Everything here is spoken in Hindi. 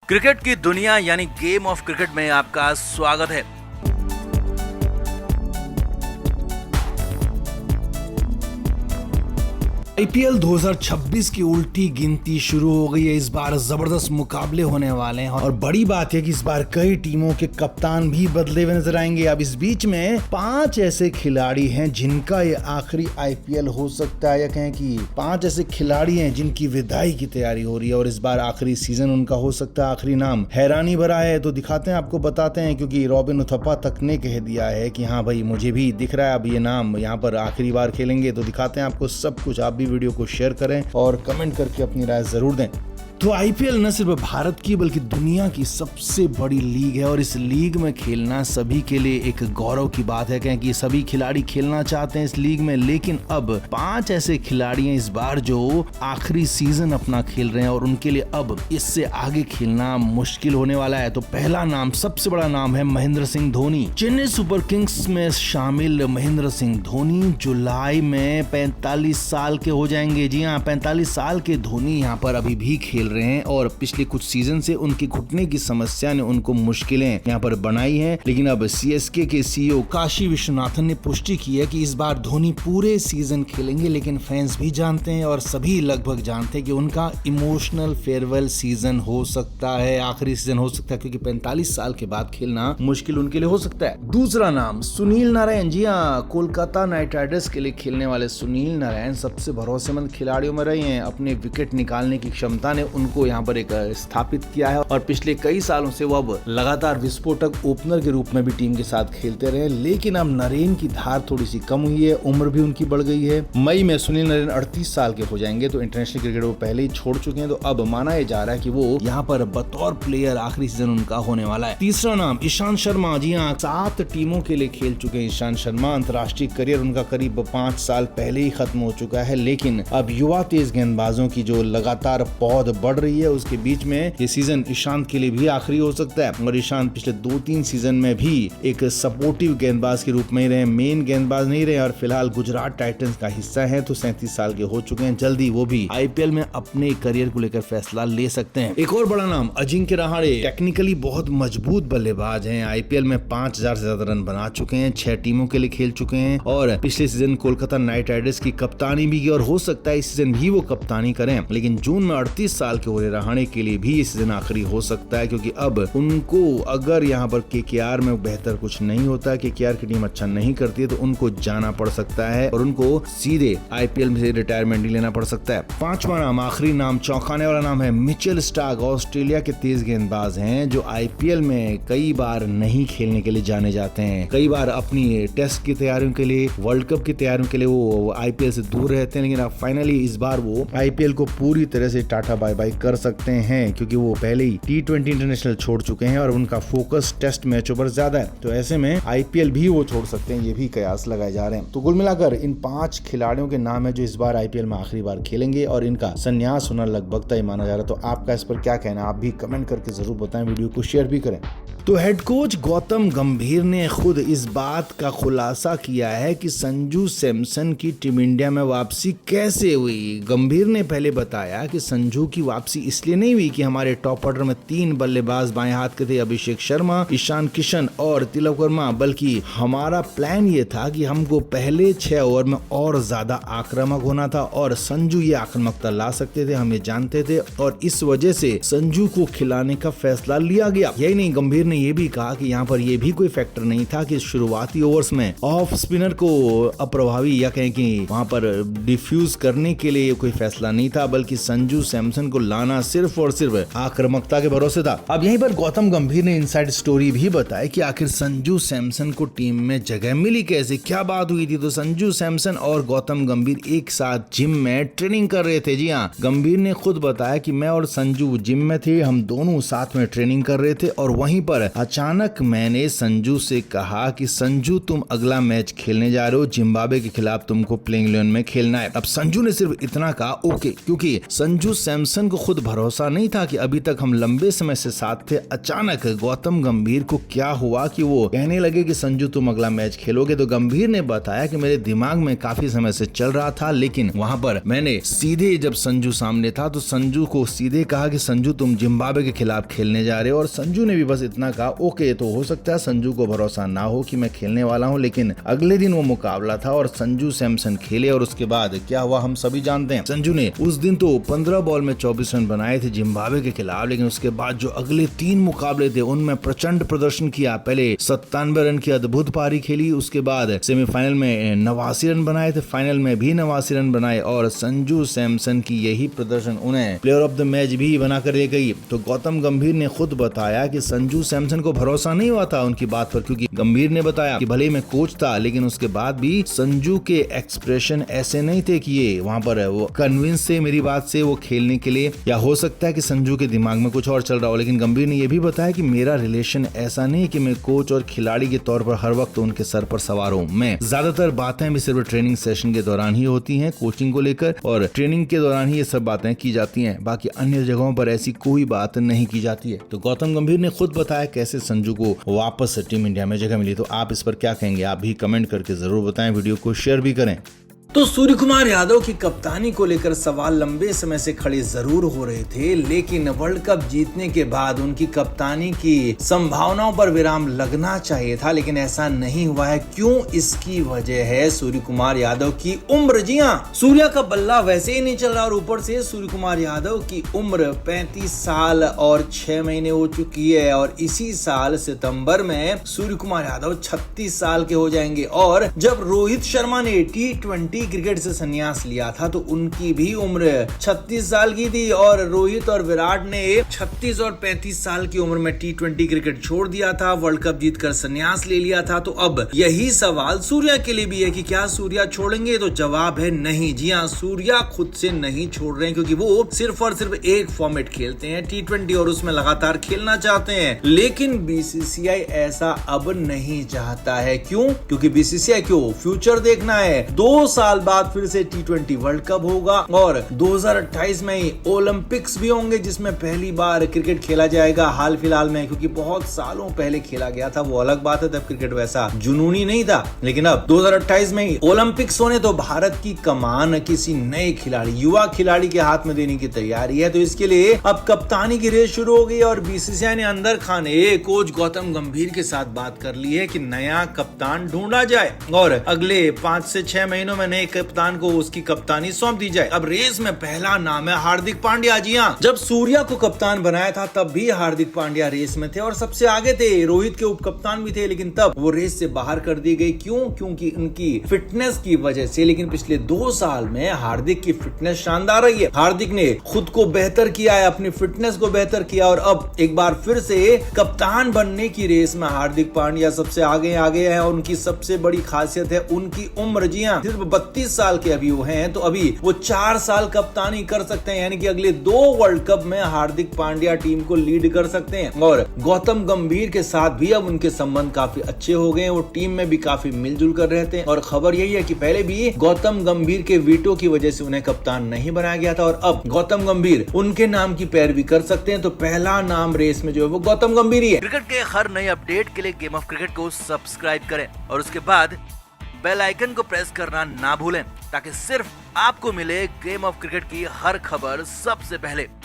क्रिकेट की दुनिया यानी गेम ऑफ क्रिकेट में आपका स्वागत है। आईपीएल 2026 की उल्टी गिनती शुरू हो गई है। इस बार जबरदस्त मुकाबले होने वाले हैं और बड़ी बात है कि इस बार कई टीमों के कप्तान भी बदले हुए नजर आएंगे। अब इस बीच में 5 ऐसे खिलाड़ी हैं जिनका ये आखिरी आईपीएल हो सकता है, या कहें कि 5 ऐसे खिलाड़ी हैं जिनकी विदाई की तैयारी हो रही है और इस बार आखिरी सीजन उनका हो सकता है। आखिरी नाम हैरानी भरा है, तो दिखाते हैं, आपको बताते हैं, क्योंकि रॉबिन उथप्पा तक ने कह दिया है कि हाँ भाई मुझे भी दिख रहा है अब ये नाम यहाँ पर आखिरी बार खेलेंगे। तो दिखाते हैं आपको सब कुछ। आप भी वीडियो को शेयर करें और कमेंट करके अपनी राय जरूर दें। तो आईपीएल न सिर्फ भारत की बल्कि दुनिया की सबसे बड़ी लीग है और इस लीग में खेलना सभी के लिए एक गौरव की बात है, क्योंकि सभी खिलाड़ी खेलना चाहते हैं इस लीग में। लेकिन अब 5 ऐसे खिलाड़ी हैं इस बार जो आखिरी सीजन अपना खेल रहे हैं और उनके लिए अब इससे आगे खेलना मुश्किल होने वाला है। तो पहला नाम, सबसे बड़ा नाम है महेंद्र सिंह धोनी। चेन्नई सुपर किंग्स में शामिल महेंद्र सिंह धोनी जुलाई में 45 साल के हो जाएंगे। जी हाँ, 45 साल के धोनी यहाँ पर अभी भी खेल रहे हैं और पिछले कुछ सीजन से उनके घुटने की समस्या ने उनको मुश्किलें यहाँ पर बनाई हैं। लेकिन अब सीएसके के सीईओ काशी विश्वनाथन ने पुष्टि की है कि इस बार धोनी पूरे सीजन खेलेंगे। लेकिन फैंस भी जानते हैं और सभी लगभग जानते हैं कि उनका इमोशनल फेयरवेल सीजन हो सकता है, आखिरी सीजन हो सकता है, क्योंकि 45 साल के बाद खेलना मुश्किल उनके लिए हो सकता है। दूसरा नाम सुनील नारायण। जी हाँ, कोलकाता नाइट राइडर्स के लिए खेलने वाले सुनील नारायण सबसे भरोसेमंद खिलाड़ियों में रहे हैं। अपने विकेट निकालने की क्षमता ने उनको यहाँ पर एक स्थापित किया है और पिछले कई सालों से वो अब लगातार विस्फोटक ओपनर के रूप में भी टीम के साथ खेलते रहे। लेकिन अब नरेन की धार थोड़ी सी कम हुई है, उम्र भी उनकी बढ़ गई है। मई में सुनील नरेन 38 साल के हो जाएंगे, तो इंटरनेशनल क्रिकेट वो पहले ही छोड़ चुके हैं। तो अब माना जा रहा है कि वो यहाँ पर बतौर प्लेयर आखिरी सीजन उनका होने वाला है। तीसरा नाम ईशांत शर्मा। जी हाँ, 7 टीमों के लिए खेल चुके हैं ईशांत शर्मा। अंतर्राष्ट्रीय करियर उनका करीब 5 साल पहले ही खत्म हो चुका है। लेकिन अब युवा तेज गेंदबाजों की जो लगातार पौध बढ़ रही है, उसके बीच में ये सीजन ईशांत के लिए भी आखिरी हो सकता है। और ईशांत पिछले 2-3 सीजन में भी एक सपोर्टिव गेंदबाज के रूप में ही रहे, मेन गेंदबाज नहीं रहे। और फिलहाल गुजरात टाइटंस का हिस्सा है, तो 37 साल के हो चुके हैं। जल्दी वो भी आईपीएल में अपने करियर को लेकर फैसला ले सकते हैं। एक और बड़ा नाम अजिंक्य रहाणे। टेक्निकली बहुत मजबूत बल्लेबाज हैं, आईपीएल में 5000 से ज्यादा रन बना चुके हैं, 6 टीमों के लिए खेल चुके हैं और पिछले सीजन कोलकाता नाइट राइडर्स की कप्तानी भी की और हो सकता है इस सीजन भी वो कप्तानी करें। लेकिन जून में 38 साल के हो रहे रहाणे के लिए भी इस सीजन आखिरी हो सकता है, क्योंकि अब उनको अगर यहाँ पर केकेआर में बेहतर कुछ नहीं होता है, केकेआर की टीम अच्छा नहीं करती है, तो उनको जाना पड़ सकता है और उनको सीधे आईपीएल में से रिटायरमेंट ही लेना पड़ सकता है। 5वां नाम, आखिरी नाम, चौंकाने वाला नाम है मिचेल स्टार्क। ऑस्ट्रेलिया के तेज गेंदबाज हैं जो आईपीएल में कई बार नहीं खेलने के लिए जाने जाते हैं। कई बार अपनी टेस्ट की तैयारियों के लिए, वर्ल्ड कप की तैयारियों के लिए वो आईपीएल से दूर रहते हैं। लेकिन अब फाइनली इस बार वो आईपीएल को पूरी तरह से टाटा बाय बाय कर सकते हैं, क्योंकि वो पहले ही T20 इंटरनेशनल छोड़ चुके हैं और उनका फोकस टेस्ट मैचों पर ज्यादा है। तो ऐसे में आईपीएल भी वो छोड़ सकते हैं, ये भी कयास लगाए जा रहे हैं। तो कुल मिलाकर इन 5 खिलाड़ियों के नाम है जो इस बार आईपीएल में आखिरी बार खेलेंगे और इनका संन्यास होना लगभग तय माना जा रहा है। तो आपका इस पर क्या कहना है, आप भी कमेंट करके जरूर बताएं, वीडियो को शेयर भी करें। तो हेड कोच गौतम गंभीर ने खुद इस बात का खुलासा किया है कि संजू सैमसन की टीम इंडिया में वापसी कैसे हुई। गंभीर ने पहले बताया कि संजू की वापसी इसलिए नहीं हुई कि हमारे टॉप ऑर्डर में 3 बल्लेबाज बाएं हाथ के थे, अभिषेक शर्मा, ईशान किशन और तिलक वर्मा, बल्कि हमारा प्लान ये था कि हमको पहले 6 ओवर में और ज्यादा आक्रामक होना था और संजू ये आक्रामकता ला सकते थे, हम ये जानते थे और इस वजह से संजू को खिलाने का फैसला लिया गया। यही नहीं, गंभीर ने ये भी कहा कि यहाँ पर ये भी कोई फैक्टर नहीं था कि शुरुआती ओवर्स में ऑफ स्पिनर को अप्रभावी या कहें कि वहां पर डिफ्यूज करने के लिए कोई फैसला नहीं था, बल्कि संजू सैमसन को लाना सिर्फ और सिर्फ आक्रामकता के भरोसे था। अब यहीं पर गौतम गंभीर ने इनसाइड स्टोरी भी बताई कि आखिर संजू सैमसन को टीम में जगह मिली कैसे, क्या बात हुई थी। तो संजू सैमसन और गौतम गंभीर एक साथ जिम में ट्रेनिंग कर रहे थे। जी हाँ, गंभीर ने खुद बताया कि मैं और संजू जिम में थे, हम दोनों साथ में ट्रेनिंग कर रहे थे और वहीं पर अचानक मैंने संजू से कहा कि संजू तुम अगला मैच खेलने जा रहे हो, जिम्बाब्वे के खिलाफ तुमको प्लेइंग 11 में खेलना है। अब संजू ने सिर्फ इतना कहा ओके, क्योंकि संजू सैमसन को खुद भरोसा नहीं था कि अभी तक हम लंबे समय से साथ थे। अचानक गौतम गंभीर को क्या हुआ कि वो कहने लगे कि संजू तुम अगला मैच खेलोगे। तो गंभीर ने बताया कि मेरे दिमाग में काफी समय से चल रहा था, लेकिन वहां पर मैंने सीधे जब संजू सामने था तो संजू को सीधे कहा कि संजू तुम जिम्बाब्वे के खिलाफ खेलने जा रहे हो, और संजू ने भी बस इतना कहा ओके। तो हो सकता है संजू को भरोसा ना हो कि मैं खेलने वाला हूं, लेकिन अगले दिन वो मुकाबला था और संजू सैमसन खेले, और उसके बाद क्या हुआ हम सभी जानते हैं। संजू ने उस दिन तो 15 बॉल में 24 रन बनाए थे जिम्बाब्वे के खिलाफ, लेकिन उसके बाद जो अगले 3 मुकाबले थे उनमें प्रचंड प्रदर्शन किया। पहले 97 रन की अद्भुत पारी खेली, उसके बाद सेमीफाइनल में 89 रन बनाए थे, फाइनल में भी 89 रन बनाए, और संजू सैमसन की यही प्रदर्शन उन्हें प्लेयर ऑफ द मैच भी बनाकर ले गई। तो गौतम गंभीर ने खुद बताया कि संजू सैमसन को भरोसा नहीं हुआ था उनकी बात पर, क्योंकि गंभीर ने बताया कि भले मैं कोच था लेकिन उसके बाद भी संजू के एक्सप्रेशन ऐसे नहीं थे कि ये वहां पर वो कन्विंस थे मेरी बात से वो खेलने के लिए, या हो सकता है कि संजू के दिमाग में कुछ और चल रहा हो। लेकिन गंभीर ने यह भी बताया कि मेरा रिलेशन ऐसा नहीं कि मैं कोच और खिलाड़ी के तौर पर हर वक्त उनके सर पर सवार हूं। मैं ज्यादातर बातें भी सिर्फ ट्रेनिंग सेशन के दौरान ही होती हैं, कोचिंग को लेकर, और ट्रेनिंग के दौरान ही ये सब बातें की जाती हैं, बाकी अन्य जगहों पर ऐसी कोई बात नहीं की जाती है। तो गौतम गंभीर ने खुद बताया कैसे संजू को वापस टीम इंडिया में जगह मिली। तो आप इस पर क्या कहेंगे, आप भी कमेंट करके जरूर बताएं, वीडियो को शेयर भी करें। तो सूर्य कुमार यादव की कप्तानी को लेकर सवाल लंबे समय से खड़े जरूर हो रहे थे, लेकिन वर्ल्ड कप जीतने के बाद उनकी कप्तानी की संभावनाओं पर विराम लगना चाहिए था, लेकिन ऐसा नहीं हुआ है। क्यों? इसकी वजह है सूर्य कुमार यादव की उम्र। जी हाँ, सूर्या का बल्ला वैसे ही नहीं चल रहा, और ऊपर से सूर्य कुमार यादव की उम्र 35 साल और 6 महीने हो चुकी है, और इसी साल सितंबर में सूर्य कुमार यादव 36 साल के हो जाएंगे। और जब रोहित शर्मा ने T20 क्रिकेट से संन्यास लिया था तो उनकी भी उम्र 36 साल की थी, और रोहित और विराट ने 36 और 35 साल की उम्र में T20 क्रिकेट छोड़ दिया था, वर्ल्ड कप जीतकर संन्यास ले लिया था। तो अब यही सवाल सूर्या के लिए भी है कि क्या सूर्या छोड़ेंगे? तो जवाब है नहीं। जी हाँ, सूर्या खुद से नहीं छोड़ रहे हैं, क्योंकि वो सिर्फ और सिर्फ एक फॉर्मेट खेलते हैं T20, और उसमें लगातार खेलना चाहते हैं। लेकिन बीसीसीआई ऐसा अब नहीं चाहता है। क्यों? क्योंकि बीसीसीआई को फ्यूचर देखना है। 2 साल बाद फिर से T20 वर्ल्ड कप होगा, और 2028 में ही ओलंपिक्स भी होंगे, जिसमें पहली बार क्रिकेट खेला जाएगा हाल फिलहाल में, क्योंकि बहुत सालों पहले खेला गया था, वो अलग बात है, तब क्रिकेट वैसा जुनूनी नहीं था। लेकिन अब 2028 में ही ओलंपिक्स होने, तो भारत की कमान किसी नए खिलाड़ी, युवा खिलाड़ी के हाथ में देने की तैयारी है। तो इसके लिए अब कप्तानी की रेस शुरू हो गई, और बीसीसीआई ने अंदर खाने कोच गौतम गंभीर के साथ बात कर ली है कि नया कप्तान ढूंढा जाए, और अगले 5 से 6 महीनों में नए कप्तान को उसकी कप्तानी सौंप दी जाए। अब रेस में पहला नाम है हार्दिक पांड्या। जी हाँ, जब सूर्या को कप्तान बनाया था तब भी हार्दिक पांड्या रेस में थे और सबसे आगे थे, रोहित के उप कप्तान भी थे, लेकिन तब वो रेस से बाहर कर दी गई। क्यों? क्योंकि उनकी फिटनेस की वजह से। लेकिन पिछले 2 साल में हार्दिक की फिटनेस शानदार रही है। हार्दिक ने खुद को बेहतर किया है, अपनी फिटनेस को बेहतर किया, और अब एक बार फिर से कप्तान बनने की रेस में हार्दिक पांड्या सबसे आगे है। और उनकी सबसे बड़ी खासियत है उनकी उम्र। जी हाँ, सिर्फ 32 साल के अभी वो हैं, तो अभी वो 4 साल कप्तानी कर सकते हैं, यानी कि अगले 2 वर्ल्ड कप में हार्दिक पांड्या टीम को लीड कर सकते हैं। और गौतम गंभीर के साथ भी अब उनके संबंध काफी अच्छे हो गए हैं, वो टीम में भी काफी मिलजुल कर रहते हैं। और खबर यही है कि पहले भी गौतम गंभीर के वीटो की वजह से उन्हें कप्तान नहीं बनाया गया था, और अब गौतम गंभीर उनके नाम की पैरवी कर सकते हैं। तो पहला नाम रेस में जो है वो गौतम गंभीर ही है। क्रिकेट के हर नए अपडेट के लिए गेम ऑफ क्रिकेट को सब्सक्राइब करें, और उसके बाद बेल आइकन को प्रेस करना ना भूलें, ताकि सिर्फ आपको मिले गेम ऑफ क्रिकेट की हर खबर सबसे पहले।